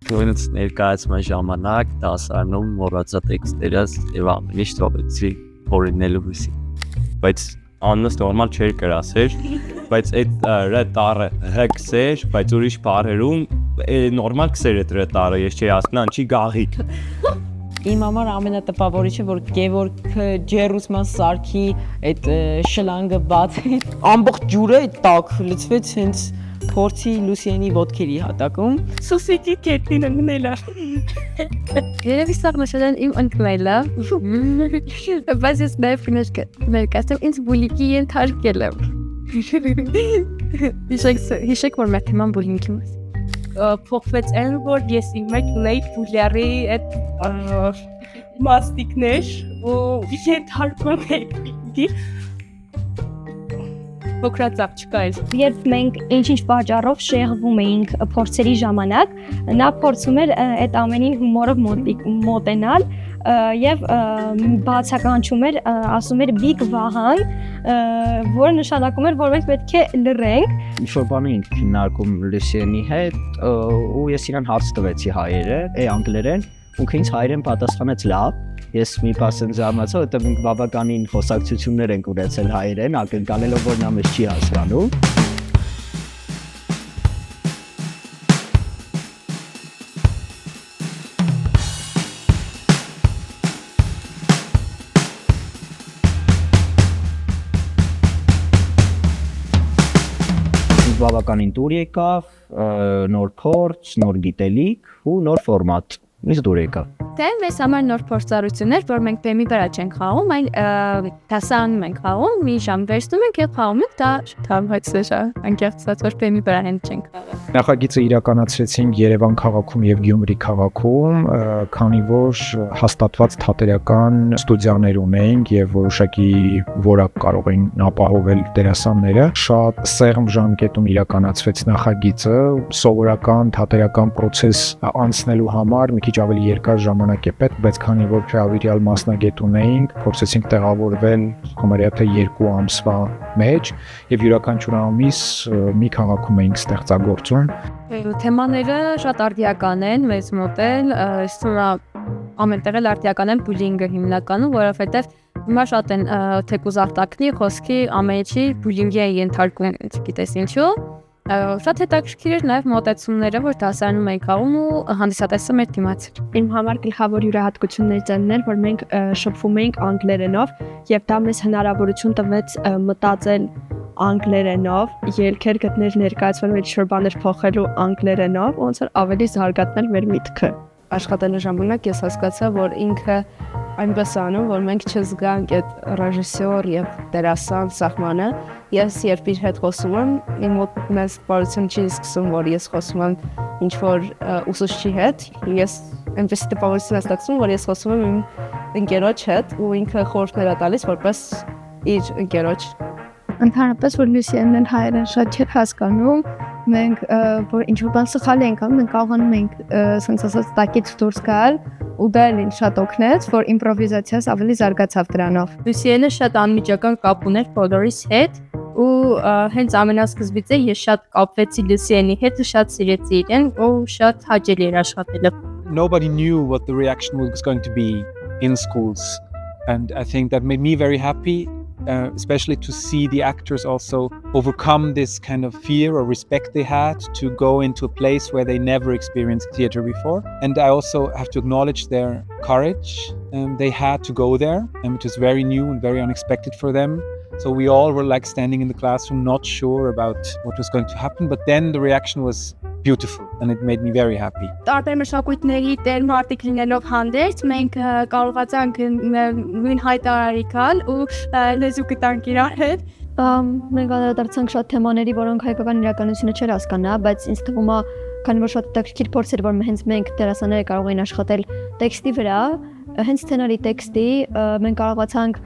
Նույնիսկ ներկայացման ժամանակ դասարանում մոռացա տեքստերս եւ ամեն ինչ թողեցի օրինելու հույսի։ Բայց աննս նորմալ չէր գրասեր, բայց այդ տարը հեքսեր, բայց ուրիշ բառերում նորմալ քսեր է տարը, ես չի հասկանում, չի գաղիկ։ Իմ համար ամենատպավորիչը, որ Գևորգ ջերուսման սարքի այդ շլանգը բաց ամբողջ ջուրը տակ լցվեց հենց փորձի Լուսիենի ոտքերի հատակում։ Սուսիկի կետին ընկնել է։ Երևի սա նշել են իմ ընկնելը, բայց ես նաև ներկայացնում ինձ բուլինգի ենթարկել եմ։ Հիշեք, որ մեր թեման բուլինգի մասին։ Փոխվեց այն, որ ես իմ մեջ ունեի բուլյարի այդ մաստիկներ ու ենթարկում էի փոքրացավ չկա էլ։ Երբ մենք ինչ-ինչ պատճառով շեղվում էինք փորձերի ժամանակ, նա փորձում էր այդ ամենին հումորով մոտենալ եւ բացականչում էր, ասում էր Big Vahan, որը նշանակում էր, որ մենք պետք է լռենք։ Ինչ-որ բան էինք քննարկում Լուսիենի հետ, ու ես իրան հարց տվեցի հայերը, անգլերեն, ու ինձ հայերեն պատասխանեց լավ։ Ես մի պասեն զարմացա, որտեղ մենք բավականին խոսակցություններ ենք ունեցել հայերեն, ակնկալելով որ նա մեզ չի հասկանում։ Բավականին տուր եկավ, նոր փորձ, նոր գիտելիք ու նոր ֆորմատ։ Ինձ դուր եկավ։ Դե մեզ համար նոր փորձառություններ, որ մենք բեմի վրա չենք խաղում, այլ դասարանում ենք խաղում, մի ժամ վերցնում ենք եւ խաղում ենք, դա շփհայցեր է, անկեղծած որ բեմի վրա հենց չենք խաղում։ Նախագիծը իրականացրեցինք Երևան քաղաքում եւ Գյումրի քաղաքում, քանի որ հաստատված թատերական ստուդիաներ ունենք եւ որոշակի որակ կարող էին ապահովել դերասանները։ Շատ սեղմ ժամկետում իրականացվեց նախագիծը, սովորական թատերական process անցնելու համար մի քիչ ավելի երկար ժամանակ է պետք, բայց քանի որ հրավիրյալ մասնագետ ունեինք, փորձեցինք տեղավորվել համարյա թե 2 ամսվա մեջ եւ յուրաքանչյուր ամիս մի քաղաքում էինք ստեղծագործում։ Թեմաները շատ արդիական են, մեզ մոտ էլ, ամենտեղ էլ արդիական են բուլինգը հիմնականում, որովհետեւ հիմա շատ են թեկուզ արտակնի խոսքի ամենի բուլինգի են ենթարկում, գիտես ինչու։ Շատ հետաքրքիր էր նաև մոտեցումները, որ դասարանում էինք խաղում ու հանդիսատեսը մեր դիմաց էր։ Իմ համար գլխավոր յուրահատկություններից այն էր, որ մենք շփվում էինք անգլերենով եւ դա մեզ հնարավորություն տվեց մտածել անգլերենով, ելքեր գտնել ներկայացվելու այդ շրջաններ փոխելու անգլերենով, ոնց որ ավելի զարգացնել մեր միտքը։ Աշխատելու ժամանակ ես հասկացա, որ ինքը այնպես անում, որ մենք չզգանք այդ ռեժիսոր եւ դերասան սահմանը։ Ես երբ իր հետ խոսում եմ, իմ մոտ մեծ բարություն չի սկսում, որ ես խոսում եմ ինչ-որ ուսուցչի հետ։ Ես այնպես տպավորություն եմ ստացվում, որ ես խոսում եմ իմ ընկերոջ հետ ու ինքը խորհուրդներ է տալիս որպես իր ընկերոջ։ Ընդհանրապես որ Լուսիենն հայերեն շատ չէր հասկանում, մենք որ ինչ-որ բան սխալ ենք անում, մենք կարողանում ենք ասենք ասած տակից դուրս գալ ու դա էլ շատ օգնեց, որ իմպրովիզացիաս ավելի զարգացավ դրանով։ Լուսիենը շատ անմիջական կապ ուներ բոլորիս հետ ու հենց ամենասկզբից է ես շատ կապվեցի Լուսիենի հետ ու շատ սիրեցի իրեն ու շատ հաճելի էր աշխատելը։ Nobody knew what the reaction was going to be in schools, and I think that made me very happy. Especially to see the actors also overcome this kind of fear or respect they had to go into a place where they never experienced theater before. And I also have to acknowledge their courage. They had to go there, and it was very new and very unexpected for them. So we all were like standing in the classroom, not sure about what was going to happen. But then the reaction was beautiful, and it made me very happy. Տարբեր մշակույթների տեր մարդիկ լինելով հանդերձ, մենք կարողացանք նույն հայտարարիքալ ու լեզու գտանք իրար հետ։ Մենք անդրադարձանք շատ թեմաների, որոնք հայկական իրականությունը չէր հասկանա, բայց ինձ թվում է, քանի որ շատ հետաքրքիր փորձ էր, որ հենց մենք դերասանները կարող էին աշխատել տեքստի վրա, հենց սցենարի տեքստի, մենք կարողացանք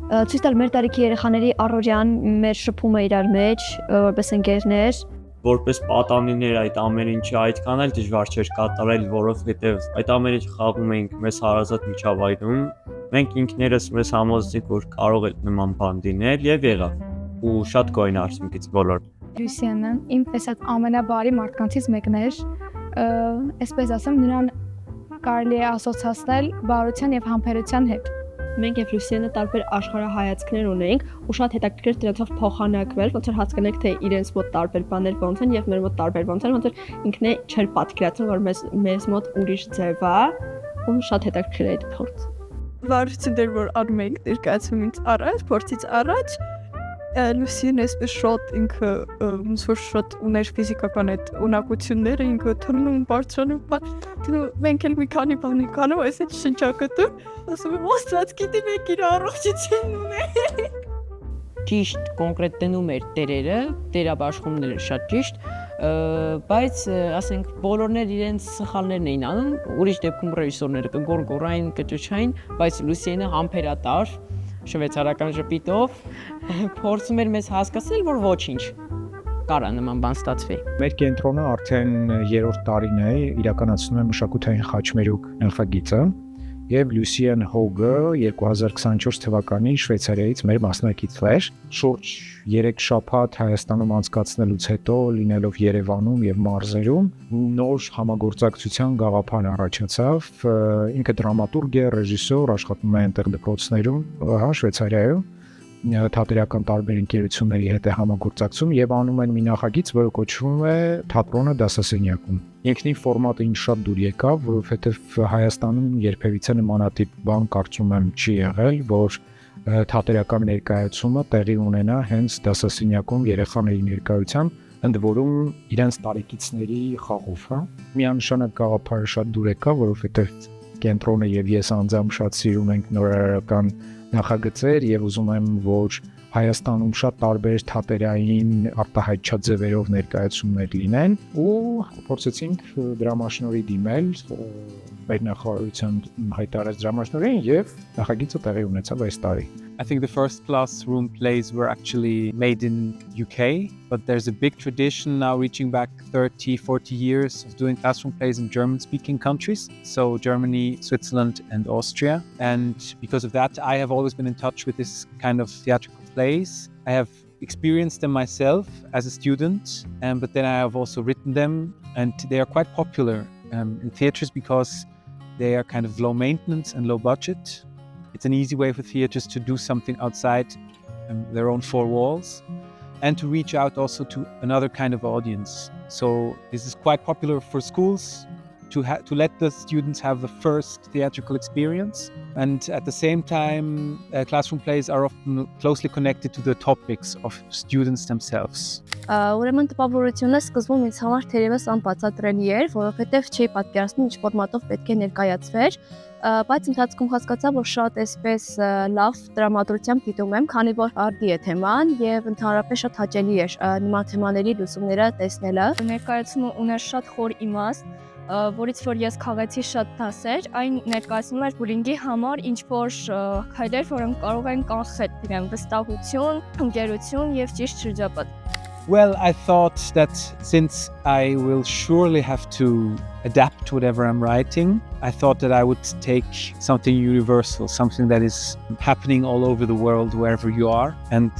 ցույց տալ մեր տարիքի երեխաների առօրյան, մեր շփումը իրար մեջ, որպես ընկերներ։ Որպես պատանիներ այդ ամեն ինչը այդքան էլ դժվար չէր կատարել, որովհետև այդ ամեն ինչը խաղում էինք մեզ հարազատ միջավայրում, մենք ինքներս մեզ համոզեցինք, որ կարող է նման բան դինել եւ եղավ։ Ու շատ գոհ են արդյունքից բոլոր։ Լուսիենն իմ տեսած ամենաբարի մարդկանցից մեկն էր, այսպես ասեմ, նրան կարելի է ասոցացնել բարության եւ համբերության հետ։ Մենք եւ Լուսիենը տարբեր աշխարհայացքներ ունենք ու շատ հետաքրքիր դրանով փոխանակվել, ոնց որ հասկանանք թե իրենց մոտ տարբեր բաներ ոնց են եւ մեր մոտ տարբեր ոնց են, ոնց որ ինքն է չէր պատկերացնում, որ մեզ մոտ ուրիշ ձև է ու շատ հետաքրքիր է այդ փորձը։ Վարություններ, որ անում ենք ներկայացումից առաջ, փորձից առաջ, Լուսին այսպես շատ ինքը ոնց որ շատ ուներ ֆիզիկական այդ ունակությունները, ինքը թռնում, բարձրանում, մենք էլ մի քանի բան ենք անում, այս այդ շնչակտում, ասում եմ, ոստված գիտի մեկ իր առողջությունն ունի։ Ճիշտ կոնկրետ դնում էր տերերը, տերաբաշխումները շատ ճիշտ, բայց ասենք բոլորներ իրենց սխալներն էին անում, ուրիշ դեպքում ռեժիսորները կգորգորային, կճճային, բայց Լուսիենը համբերատար, շվեյցարական ժպիտով փորձում էր մեզ հասկացնել, որ ոչինչ կարա նման բան ստացվի։ Մեր կենտրոնը արդեն 3-րդ տարին է իրականացնում է մշակութային խաչմերուկ նախագիծը եւ Լուսիեն Հոգը 2024 թվականին Շվեյցարիայից մեր մասնակից էր։ Շուրջ 3 շաբաթ Հայաստանում անցկացնելուց հետո լինելով Երևանում եւ մարզերում նոր համագործակցության գաղափար առաջացավ։ Ինքը դրամատուրգ է, ռեժիսոր, աշխատում է այնտեղ դպրոցներում, Շվեյցարիայում թատերական տարբեր ընկերությունների հետ է համագործակցում եւ անում են մի նախագիծ, որը կոչվում է Թատրոնը դասասենյակում։ Ինքնին ֆորմատը ինձ շատ դուր եկավ, որովհետեւ Հայաստանում երբևիցե նմանատիպ բան կարծում եմ չի եղել, որ թատերական ներկայացումը տեղի ունենա հենց դասասենյակում երեխաների ներկայությամբ, ընդ որում իրենց տարեկիցների խաղով, հա։ Միանշանակ գաղափարը շատ դուր եկավ, որովհետեւ կենտրոնը եւ ես անձամբ շատ սիրում ենք նորարարական նախագծեր եւ ուզում եմ, որ Հայաստանում շատ տարբեր թատերային արտահայտչած ձևերով ներկայացումներ լինեն ու փորձեցինք դրամաշնորհի դիմել մեր նախարարության հայտարարած դրամաշնորհին եւ նախագիծը տեղի ունեցավ այս տարի։ I think the first classroom plays were actually made in UK, but there's a big tradition now reaching back 30, 40 years of doing classroom plays in German-speaking countries. So Germany, Switzerland and Austria. And because of that, I have always been in touch with this kind of theatrical plays. I have experienced them myself as a student, but then I have also written them, and they are quite popular in theaters because they are kind of low maintenance and low budget. It's an easy way for theaters to do something outside their own four walls and to reach out also to another kind of audience. So this is quite popular for schools to let the students have the first theatrical experience. And at the same time, classroom plays are often closely connected to the topics of students themselves. Ուրեմն տպավորությունը սկզբում ինձ համար թերևս անբացատրելի էր, որովհետև չի պատկերացնում ինչ ֆորմատով պետք է ներկայացվեր, բայց ընթացքում հասկացա, որ շատ այսպես լավ դրամատուրգիայում դիտում եմ, քանի որ արդի է թեման եւ ընդհանրապես շատ հաճելի է նման թեմաների լուսումները տեսնելը։ Ներկայացումը ուներ շատ խոր իմաստ, որից որ ես քաղեցի շատ դասեր, այն ներկայացնում էր բուլինգի համար ինչ-որ քայլեր, որոնք կարող են կանխել իրեն վստահություն, ընկերություն եւ ճիշտ շրջապատ։ Well, I thought that since I will surely have to adapt to whatever I'm writing, I thought that I would take something universal, something that is happening all over the world, wherever you are. And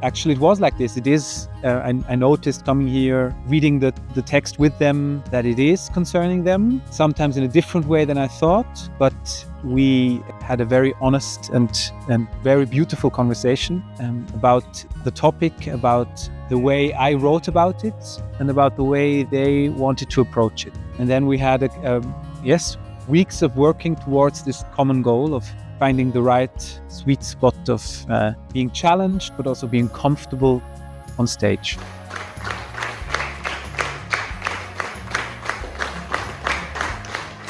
actually it was like this. It is, I noticed coming here, reading the text with them, that it is concerning them, sometimes in a different way than I thought, but we had a very honest and very beautiful conversation about the topic, about the way I wrote about it, and about the way they wanted to approach it. And then we had weeks of working towards this common goal of finding the right sweet spot of being challenged, but also being comfortable on stage.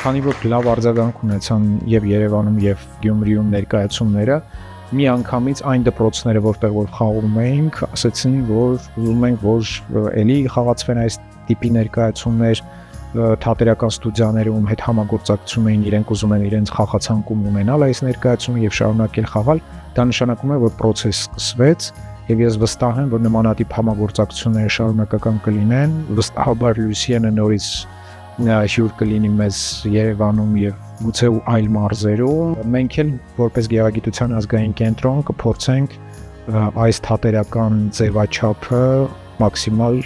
Քանի որ լավ արձագանք ունեցան եւ Երևանում եւ Գյումրիում ներկայացումները, մի անգամից այն դպրոցները, որտեղ որ խաղում էինք, ասացին, որ ուզում ենք, որ էլի խաղացվեն այս տիպի ներկայացումներ, թատերական ստուդիաներում հետ համագործակցում էին, իրենք ուզում են իրենց խաղացանկում ունենալ այս ներկայացումը եւ շարունակել խաղալ, դա նշանակում է, որ process սկսվեց եւ ես վստահ եմ, որ նմանատիպ համագործակցությունները շարունակական կլինեն, վստահաբար Լուսիենը նորից հյուր կլինի մեզ Երևանում եւ գուցե ու այլ մարզերում։ Մենք էլ որպես Գեղագիտության ազգային կենտրոն կփորձենք այս թատերական ձևաչափը մաքսիմալ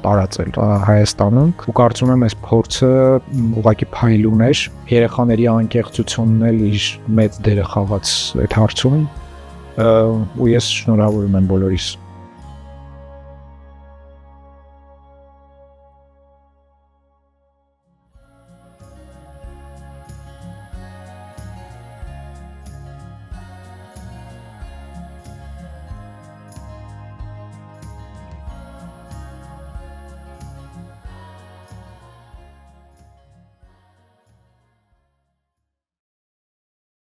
տարածել Հայաստանում։ Ու կարծում եմ այս փորձը ուղղակի փայլուն էր, երեխաների անկեղծությունն էլ իր մեծ դերը խաղաց այդ հարցում, ու ես շնորհավորում եմ բոլորիս։